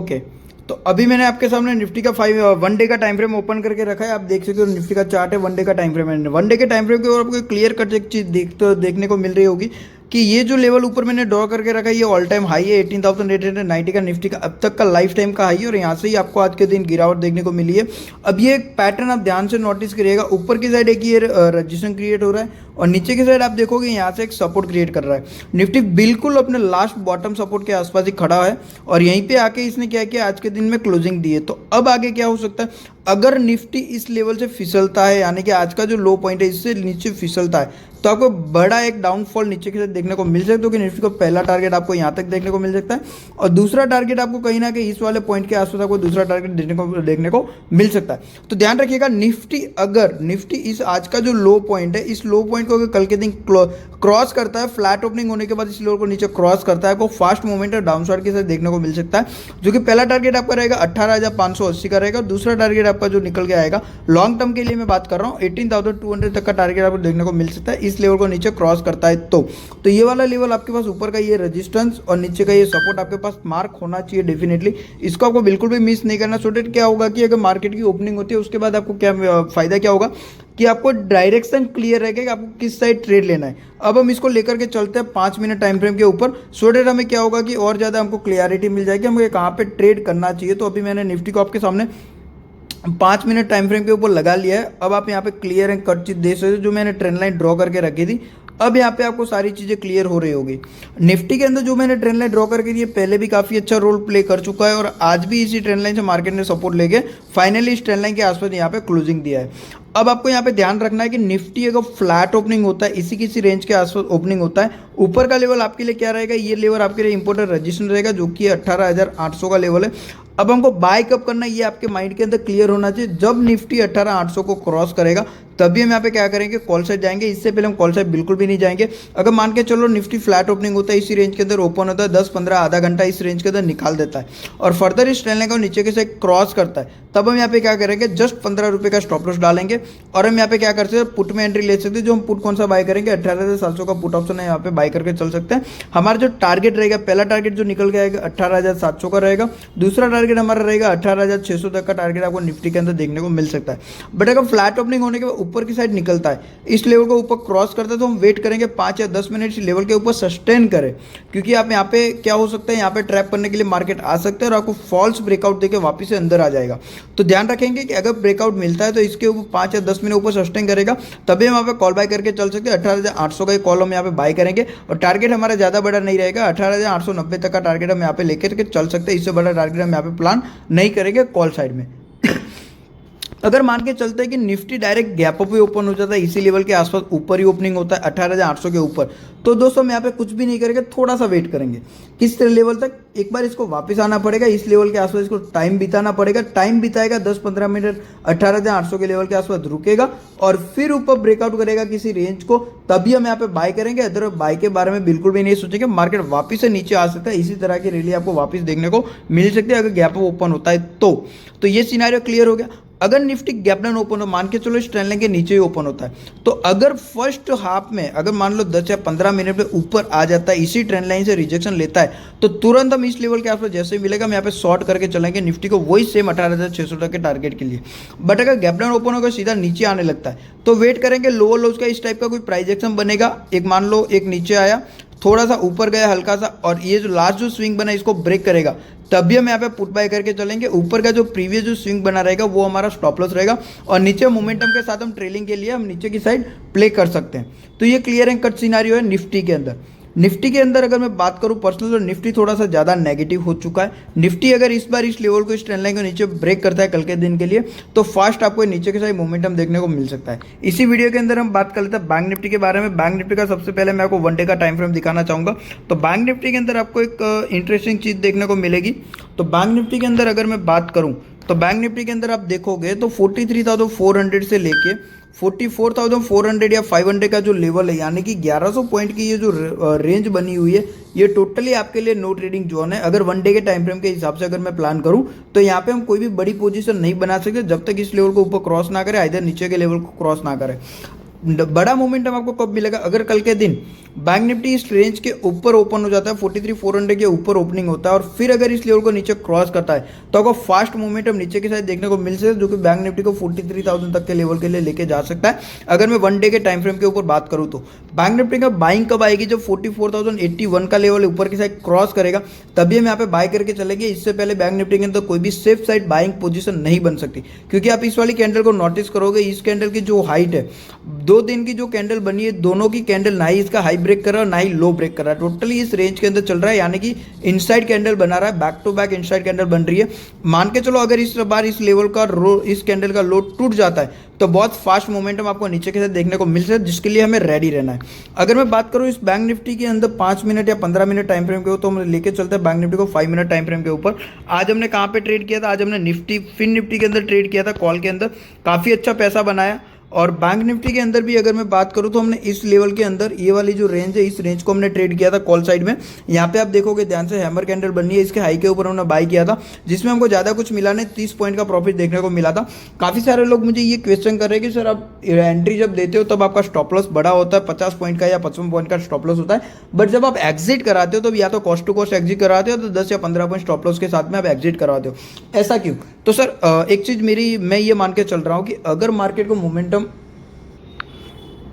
Okay, तो अभी मैंने आपके सामने निफ्टी का 1 डे का टाइम फ्रेम ओपन करके रखा है। आप देख सकते हो निफ्टी का चार्ट है, 1 डे का टाइम फ्रेम है। 1 डे के टाइम फ्रेम के ऊपर आपको क्लियर कट एक चीज देखने को मिल रही होगी कि ये जो लेवल ऊपर मैंने ड्रॉ करके रखा है ये ऑल टाइम हाई है 18,890 का निफ्टी का अब तक का लाइफ टाइम का हाई है, और यहाँ से ही आपको आज के दिन गिरावट देखने को मिली है। अब ये एक पैटर्न आप ध्यान से नोटिस करिएगा, ऊपर की साइड एक ये रजिस्ट्रेशन क्रिएट हो रहा है और नीचे की साइड आप देखोगे यहाँ से एक सपोर्ट क्रिएट कर रहा है। निफ्टी बिल्कुल अपने लास्ट बॉटम सपोर्ट के आसपास ही खड़ा है और यहीं पे आके इसने क्या किया, आज के दिन में क्लोजिंग दी है। तो अब आगे क्या हो सकता है, अगर निफ्टी इस लेवल से फिसलता है, यानी कि आज का जो लो पॉइंट है इससे नीचे फिसलता है, तो आपको बड़ा एक डाउनफॉल नीचे की साइड देखने को मिल सकता है कि निफ्टी को पहला टारगेट आपको यहाँ तक देखने को मिल सकता है और दूसरा टारगेट आपको कहीं ना कहीं इस वाले पॉइंट के आसपास आपको दूसरा टारगेट देखने को मिल सकता है। तो ध्यान रखिएगा, निफ्टी इस आज का जो लो पॉइंट है, इस लो पॉइंट को अगर कल के दिन क्रॉस करता है, फ्लैट ओपनिंग होने के बाद इस लेवल को नीचे क्रॉस करता है, आपको फास्ट मूवमेंट और डाउनसाइड के साथ देखने को मिल सकता है, जो कि पहला टारगेट आपका रहेगा 18,580 का रहेगा। दूसरा टारगेट आपका जो निकल के आएगा लॉन्ग टर्म के लिए मैं बात कर रहा हूँ 18,200 तक का टारगेट आपको देखने को मिल सकता है, इस लेवल को नीचे क्रॉस करता है। तो ये वाला लेवल आपके पास ऊपर का ये रेजिस्टेंस और नीचे का ये सपोर्ट आपके पास मार्क होना चाहिए डेफिनेटली, इसको आपको बिल्कुल भी मिस नहीं करना। सो डेट क्या होगा कि अगर मार्केट की ओपनिंग होती है उसके बाद आपको क्या फायदा क्या होगा कि आपको डायरेक्शन क्लियर रहेगा कि आपको किस साइड ट्रेड लेना है। अब हम इसको लेकर के चलते हैं 5 मिनट टाइम फ्रेम के ऊपर, सो डेट हमें क्या होगा कि और ज़्यादा हमको क्लियरिटी मिल जाएगी हमें कहाँ पे ट्रेड करना चाहिए। तो अभी मैंने निफ्टी को आपके सामने 5 मिनट टाइम फ्रेम के ऊपर लगा लिया है। अब आप यहाँ पे क्लियर एंड कट चीज देख सकते हो, जो मैंने ट्रेंड लाइन ड्रॉ करके रखी थी अब यहाँ पे आपको सारी चीज़ें क्लियर हो रही होगी। निफ्टी के अंदर जो मैंने ट्रेंड लाइन ड्रॉ करके दी है पहले भी काफ़ी अच्छा रोल प्ले कर चुका है और आज भी इसी ट्रेंड लाइन से मार्केट ने सपोर्ट लेके फाइनली इस ट्रेंड लाइन के आसपास यहाँ पे क्लोजिंग दिया है। अब आपको यहाँ पे ध्यान रखना है कि निफ्टी अगर फ्लैट ओपनिंग होता है, इसी किसी रेंज के आसपास ओपनिंग होता है, ऊपर का लेवल आपके लिए क्या रहेगा, ये लेवल आपके लिए इंपॉर्टेंट रजिस्ट्रेशन रहेगा जो कि 18,800 का लेवल है। अब हमको बाय कब करना है ये आपके माइंड के अंदर क्लियर होना चाहिए, जब निफ्टी 18,800 को क्रॉस करेगा तभी हम यहाँ पे क्या करेंगे, कॉल साइड जाएंगे। इससे पहले हम कॉल साइड बिल्कुल भी नहीं जाएंगे। अगर मान के चलो निफ्टी फ्लैट ओपनिंग होता है, इसी रेंज के अंदर ओपन होता है, 10-15 आधा घंटा इस रेंज के अंदर निकाल देता है और फर्दर इस ट्रेंड लाइन को नीचे के से क्रॉस करता है, तब हम यहाँ पे क्या करेंगे, जस्ट 15 रुपये का स्टॉप लॉस डालेंगे और हम यहाँ पे क्या कर सकते हैं, पुट में एंट्री ले सकते हैं। जो हम पुट कौन सा बाय करेंगे, 18,700 का पुट ऑप्शन है, यहाँ पे बाय करके चल सकते हैं। हमारा जो टारगेट रहेगा, पहला टारगेट जो निकल के आएगा 18,700 का रहेगा, दूसरा टारगेट हमारा रहेगा 18,600 तक का टारगेट आपको निफ्टी के अंदर देखने को मिल सकता है। बट अगर फ्लैट ओपनिंग होने के बाद ऊपर की साइड निकलता है, इस लेवल को ऊपर क्रॉस करता है, तो हम वेट करेंगे 5 या 10 मिनट इस लेवल के ऊपर सस्टेन करें, क्योंकि आप यहाँ पे क्या हो सकता है, यहाँ पे ट्रैप करने के लिए मार्केट आ सकता है और आपको फॉल्स ब्रेकआउट देके वापस से अंदर आ जाएगा। तो ध्यान रखेंगे कि अगर ब्रेकआउट मिलता है तो इसके ऊपर 5 या 10 मिनट ऊपर सस्टेन करेगा, तभी हम यहाँ पे कॉल बाय करके चल सकते हैं। 18,800 का कॉल हम यहाँ पे बाय करेंगे और टारगेट हमारा ज़्यादा बड़ा नहीं रहेगा, 18,890 तक का टारगेट हम यहाँ पे लेकर के चल सकते हैं। इससे बड़ा टारगेट हम यहाँ पे प्लान नहीं करेंगे कॉल साइड में। अगर मान के चलते हैं कि निफ्टी डायरेक्ट गैप अप ही ओपन हो जाता है, इसी लेवल के आसपास ऊपर ही ओपनिंग होता है 18,800 के ऊपर, तो दोस्तों हम यहाँ पे कुछ भी नहीं करेंगे, थोड़ा सा वेट करेंगे। किस लेवल तक, एक बार इसको वापस आना पड़ेगा, इस लेवल के आसपास इसको टाइम बिताना पड़ेगा। टाइम बिताएगा 10-15 मिनट, 18,800 के लेवल के आसपास रुकेगा और फिर ऊपर ब्रेकआउट करेगा किसी रेंज को, तभी हम यहाँ पे बाय करेंगे। अदर बाय के बारे में बिल्कुल भी नहीं सोचेंगे, मार्केट वापस से नीचे आ सकता है, इसी तरह की रैली आपको वापस देखने को मिल सकती है अगर गैप अप ओपन होता है तो ये सिनेरियो क्लियर हो गया। अगर निफ्टी गैप डाउन ओपन हो, मान के चलो इस ट्रेंड लाइन के नीचे ही ओपन होता है, तो अगर फर्स्ट हाफ में अगर मान लो 10 या 15 मिनट में ऊपर आ जाता है, इसी ट्रेंड लाइन से रिजेक्शन लेता है, तो तुरंत हम इस लेवल के आसपास जैसे ही मिलेगा हम यहाँ पे शॉर्ट करके चलेंगे निफ्टी को, वही सेम 18,600 तक के टारगेट के लिए। बट अगर गैप डाउन ओपन होकर सीधा नीचे आने लगता है तो वेट करेंगे, लोअर लोज का इस टाइप का कोई प्राइस एक्शन बनेगा। एक मान लो एक नीचे आया, थोड़ा सा ऊपर गया हल्का सा, और ये जो लास्ट जो स्विंग बना इसको ब्रेक करेगा, तभी हम यहाँ पे पुट बाय करके चलेंगे। ऊपर का जो प्रीवियस जो स्विंग बना रहेगा वो हमारा स्टॉप लॉस रहेगा और नीचे मोमेंटम के साथ हम ट्रेलिंग के लिए हम नीचे की साइड प्ले कर सकते हैं। तो ये क्लियर एंड कट सिनारियो है निफ्टी के अंदर। निफ्टी के अंदर अगर मैं बात करूं पर्सनल, तो निफ्टी थोड़ा सा ज़्यादा नेगेटिव हो चुका है। निफ्टी अगर इस बार इस लेवल को, इस ट्रेंड लाइन को नीचे ब्रेक करता है कल के दिन के लिए, तो फास्ट आपको नीचे के साइड मोमेंटम देखने को मिल सकता है। इसी वीडियो के अंदर हम बात कर लेते हैं बैंक निफ्टी के बारे में। बैंक निफ्टी का सबसे पहले मैं आपको 1 डे का टाइम फ्रेम दिखाना चाहूँगा। तो बैंक निफ्टी के अंदर आपको एक इंटरेस्टिंग चीज़ देखने को मिलेगी। तो बैंक निफ्टी के अंदर अगर मैं बात करूँ तो बैंक निफ्टी के अंदर आप देखोगे तो 43,400 से लेके 44,400 या 500 का जो लेवल है, यानी कि 1100 पॉइंट की ये जो रेंज बनी हुई है, ये टोटली आपके लिए नो ट्रेडिंग जोन है। अगर 1 डे के टाइम फ्रेम के हिसाब से अगर मैं प्लान करूं तो यहाँ पे हम कोई भी बड़ी पोजीशन नहीं बना सकते जब तक इस लेवल को ऊपर क्रॉस ना करे, इधर नीचे के लेवल को क्रॉस ना करे। बड़ा मोमेंटम आपको कब मिलेगा, अगर कल के दिन बैंक निफ्टी इस रेंज के ऊपर ओपन हो जाता है, 43,400 के ऊपर ओपनिंग होता है और फिर अगर इस लेवल को नीचे क्रॉस करता है तो आपको फास्ट मोमेंटम नीचे के साथ देखने को मिल सकता है, जो कि बैंक निफ्टी को 43,000 तक के लेवल के लिए लेके जा सकता है। अगर मैं वन डे के टाइम फ्रेम के ऊपर बात करूँ तो बैंक निफ्टी का बाइंग कब आएगी, जब 44,081 का लेवल ऊपर की साइड क्रॉस करेगा तभी हम यहाँ पे बाय करके चलेंगे। इससे पहले बैंक निफ्टी के अंदर कोई भी सेफ साइड बाइंग पोजीशन नहीं बन सकती, क्योंकि आप इस वाली कैंडल को नोटिस करोगे, इस कैंडल की जो हाइट है 2 दिन की जो कैंडल बनी है, दोनों की कैंडल ना ही इसका हाई ब्रेक कर रहा है ना ही लो ब्रेक कर रहा है, टोटली इस रेंज के अंदर चल रहा है, यानी कि इनसाइड कैंडल बना रहा है, back to back inside candle बन रही है। मान के चलो अगर इस बार इस लेवल का इस कैंडल का लो टूट जाता है तो बहुत फास्ट मोमेंटम आपको नीचे के साथ देखने को मिल सकता है, जिसके लिए हमें रेडी रहना है। अगर मैं बात करूं इस बैंक निफ्टी के अंदर 5 मिनट या 15 मिनट टाइम फ्रेम के हो तो हम लेके चलते हैं बैंक निफ्टी को 5 मिनट टाइम फ्रेम के ऊपर। आज हमने कहां पे ट्रेड किया था, आज हमने फिन निफ्टी के अंदर ट्रेड किया था, कॉल के अंदर काफ़ी अच्छा पैसा बनाया। और बैंक निफ्टी के अंदर भी अगर मैं बात करूं तो हमने इस लेवल के अंदर ये वाली जो रेंज है, इस रेंज को हमने ट्रेड किया था कॉल साइड में। यहाँ पे आप देखोगे ध्यान से हैमर कैंडल बननी है, इसके हाई के ऊपर हमने बाय किया था, जिसमें हमको ज़्यादा कुछ मिला नहीं, 30 पॉइंट का प्रॉफिट देखने को मिला था। काफ़ी सारे लोग मुझे ये क्वेश्चन कर रहे हैं कि सर आप एंट्री जब देते हो तब आपका स्टॉप लॉस बड़ा होता है, 50 पॉइंट का या 55 पॉइंट का स्टॉप लॉस होता है, बट जब आप एग्जिट कराते हो तो या तो कॉस्ट टू कॉस्ट एग्जिट कराते हो तो 10 या 15 पॉइंट स्टॉप लॉस के साथ में आप एग्जिट करवाते हो। ऐसा क्यों? तो सर एक चीज़ मैं ये मान के चल रहा हूँ कि अगर मार्केट को मोमेंटम,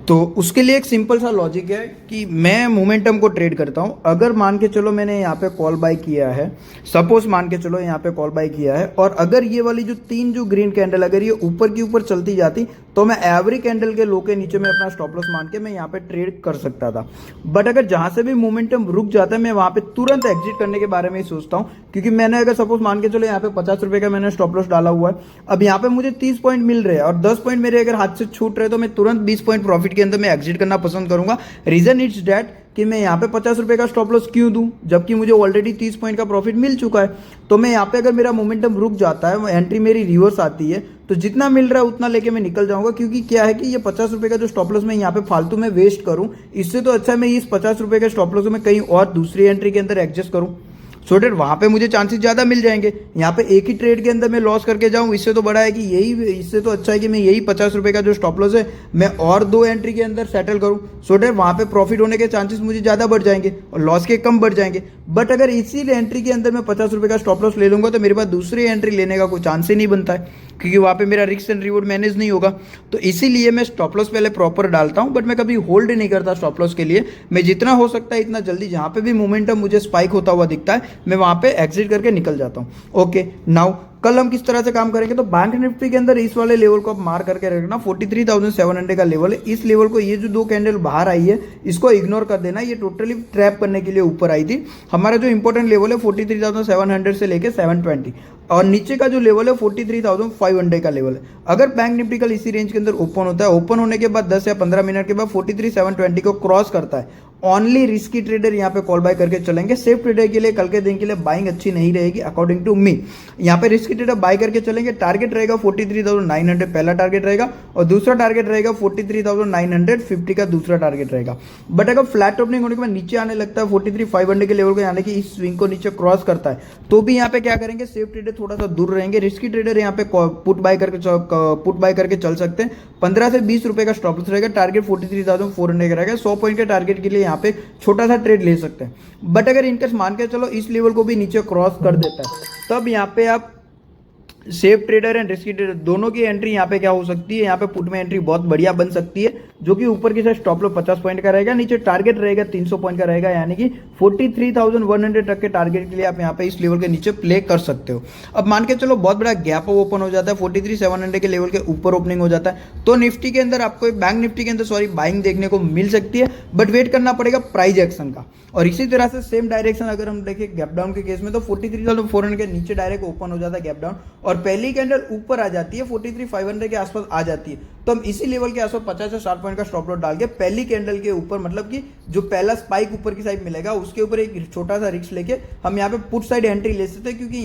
तो उसके लिए एक सिंपल सा लॉजिक है कि मैं मोमेंटम को ट्रेड करता हूं। अगर मान के चलो मैंने यहाँ पे कॉल बाय किया है, सपोज मान के चलो यहाँ पे कॉल बाय किया है, और अगर ये वाली जो 3 जो ग्रीन कैंडल अगर ये ऊपर की ऊपर चलती जाती तो मैं एवरी कैंडल के लो के नीचे में अपना स्टॉप लॉस मान के मैं यहाँ पे ट्रेड कर सकता था। बट अगर जहां से भी मोमेंटम रुक जाता है मैं वहां पे तुरंत एग्जिट करने के बारे में ही सोचता हूँ, क्योंकि मैंने अगर सपोज मान के चलो यहाँ पे 50 रुपए का मैंने स्टॉप लॉस डाला हुआ है, अब यहाँ पे मुझे 30 पॉइंट मिल रहे हैं और 10 पॉइंट मेरे अगर हाथ से छूट रहे तो मैं तुरंत 20 पॉइंट प्रॉफिट के अंदर मैं एग्जिट करना पसंद करूंगा। रीजन इट्स डैट कि मैं यहाँ पे 50 रुपए का स्टॉप लॉस क्यों दूं, जबकि मुझे ऑलरेडी 30 पॉइंट का प्रॉफिट मिल चुका है। तो मैं यहाँ पे अगर मेरा मोमेंटम रुक जाता है, एंट्री मेरी रिवर्स आती है, तो जितना मिल रहा है उतना लेके मैं निकल जाऊंगा, क्योंकि क्या है कि ये 50 रुपए का जो स्टॉप लॉस मैं यहाँ पे फालतू में वेस्ट करूं, इससे तो अच्छा मैं इस 50 रुपए के स्टॉप लॉस में कहीं और दूसरी एंट्री के अंदर एडजस्ट करूं, सो डेट वहाँ पे मुझे चांसेस ज़्यादा मिल जाएंगे। यहाँ पे एक ही ट्रेड के अंदर मैं लॉस करके जाऊँ, इससे तो बड़ा है कि इससे तो अच्छा है कि मैं यही 50 रुपए का जो स्टॉप लॉस है मैं और 2 एंट्री के अंदर सेटल करूँ, सो डेट वहाँ पे प्रॉफिट होने के चांसेस मुझे ज़्यादा बढ़ जाएंगे और लॉस के कम बढ़ जाएंगे। बट अगर इसी एंट्री के अंदर मैं 50 रुपए का स्टॉप लॉस ले लूँगा तो मेरे पास दूसरी एंट्री लेने का कोई चांस ही नहीं बनता है, क्योंकि वहाँ पे मेरा रिस्क एंड रिवॉर्ड मैनेज नहीं होगा। तो इसीलिए मैं स्टॉप लॉस पहले प्रॉपर डालता हूँ, बट मैं कभी होल्ड नहीं करता स्टॉप लॉस के लिए। मैं जितना हो सकता है इतना जल्दी जहाँ पे भी मोमेंटम मुझे स्पाइक होता हुआ दिखता है मैं वहाँ पे एग्जिट करके निकल जाता हूँ। ओके, नाउ कल हम किस तरह से काम करेंगे, तो बैंक निफ्टी के अंदर इस वाले लेवल को आप मार करके रखना, 43,700 का लेवल है। इस लेवल को, ये जो 2 कैंडल बाहर आई है इसको इग्नोर कर देना, ये टोटली ट्रैप करने के लिए ऊपर आई थी। हमारा जो इंपॉर्टेंट लेवल है 43,700 से लेके 720, और नीचे का जो लेवल है 43,500 का लेवल है। अगर बैंक निफ्टी कल इसी रेंज के अंदर ओपन होता है, ओपन होने के बाद 10 या 15 मिनट के बाद 43,720 को क्रॉस करता है, ओनली रिस्की ट्रेडर यहाँ पे कॉल बाय करके चलेंगे। सेफ ट्रेडर के लिए कल के दिन के लिए बाइंग अच्छी नहीं रहेगी अकॉर्डिंग टू मी। यहाँ पे रिस्की ट्रेडर बाय करके चलेंगे। टारगेट रहेगा 43,900 पहला टारगेट रहेगा, और दूसरा टारगेट रहेगा 43,950 का दूसरा टारगेट रहेगा। बट अगर फ्लैट ओपनिंग होने के बाद नीचे आने लगता है 43,500 के लेवल को, यानी कि इस स्विंग को नीचे क्रॉस करता है, तो भी यहाँ पे क्या करेंगे, सेफ ट्रेडर थोड़ा सा दूर रहेंगे। रिस्की ट्रेडर यहाँ पे पुट बाय करके चल सकते हैं। 15 से 20 रुपए का स्टॉप लॉस रहेगा, टारगेट 43,400 का रहेगा। 100 पॉइंट के टारगेट के लिए यहाँ पे छोटा सा ट्रेड ले सकते हैं। बट अगर इनकेस मान के चलो इस लेवल को भी नीचे क्रॉस कर देता है, तब यहाँ पे आप safe trader and risky trader दोनों की एंट्री यहाँ पे क्या हो सकती है, यहाँ पे पुट में एंट्री बहुत बढ़िया बन सकती है, जो कि ऊपर की साइड स्टॉप लॉस 50 पॉइंट का रहेगा, नीचे टारगेट रहेगा 300 पॉइंट का रहेगा, यानी कि 43,100 तक के टारगेट के लिए आप यहाँ पे इस लेवल के नीचे प्ले कर सकते हो। अब मान के चलो बहुत बड़ा गैप ओपन हो जाता है, 43,700 के लेवल के ऊपर ओपनिंग हो जाता है, तो निफ्टी के अंदर आपको, बैंक निफ्टी के अंदर बाइंग देखने को मिल सकती है, बट वेट करना पड़ेगा प्राइस एक्शन का। और इसी तरह से सेम डायरेक्शन अगर हम देखें गैप डाउन के केस में, तो 43,400 के नीचे डायरेक्ट ओपन हो जाता है गैप डाउन, और पहली कैंडल ऊपर आ जाती है 43,500 के आसपास आ जाती है, तो हम इसी लेवल के आसपास 50 से 60 पॉइंट का स्टॉप लॉस डाल के पहली कैंडल के ऊपर, मतलब कि जो पहला स्पाइक ऊपर की साइड मिलेगा उसके ऊपर एक छोटा सा रिस्क लेके हम यहाँ पे पुट साइड एंट्री ले सकते हैं, क्योंकि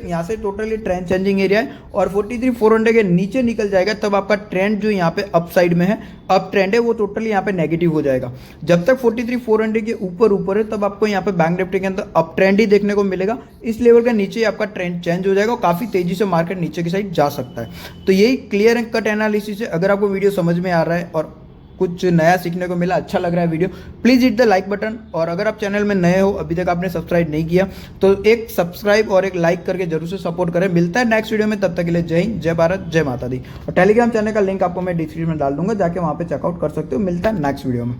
यहाँ से टोटली ट्रेंड चेंजिंग एरिया है, और 43,400 के नीचे निकल जाएगा तब आपका ट्रेंड जो यहाँ पे अप साइड में है, अप ट्रेंड है, वो टोटली यहाँ पे नेगेटिव हो जाएगा। जब तक 43,400 के ऊपर है तब आपको यहाँ पे बैंक निफ्टी के अंदर अप ट्रेंड ही देखने को मिलेगा। इस लेवल के नीचे आपका ट्रेंड चेंज हो जाएगा और काफी तेजी से मार्केट नीचे की साइड जा सकता है। तो यही क्लियर एंड कट एनालिसिस है। अगर आपको वीडियो समझ में आ रहा है और कुछ नया सीखने को मिला, अच्छा लग रहा है video, please hit the like button. और अगर आप चैनल में नए हो, अभी तक आपने सब्सक्राइब नहीं किया, तो एक सब्सक्राइब और एक लाइक करके जरूर से सपोर्ट करें। मिलता है नेक्स्ट वीडियो में, तब तक के लिए जय हिंद, जय भारत, जय माता दी। और टेलीग्राम चैनल का लिंक आपको मैं डिस्क्रिप्शन में डाल दूंगा, जाके वहाँ पे चेकआउट कर सकते हो। मिलता है नेक्स्ट वीडियो में।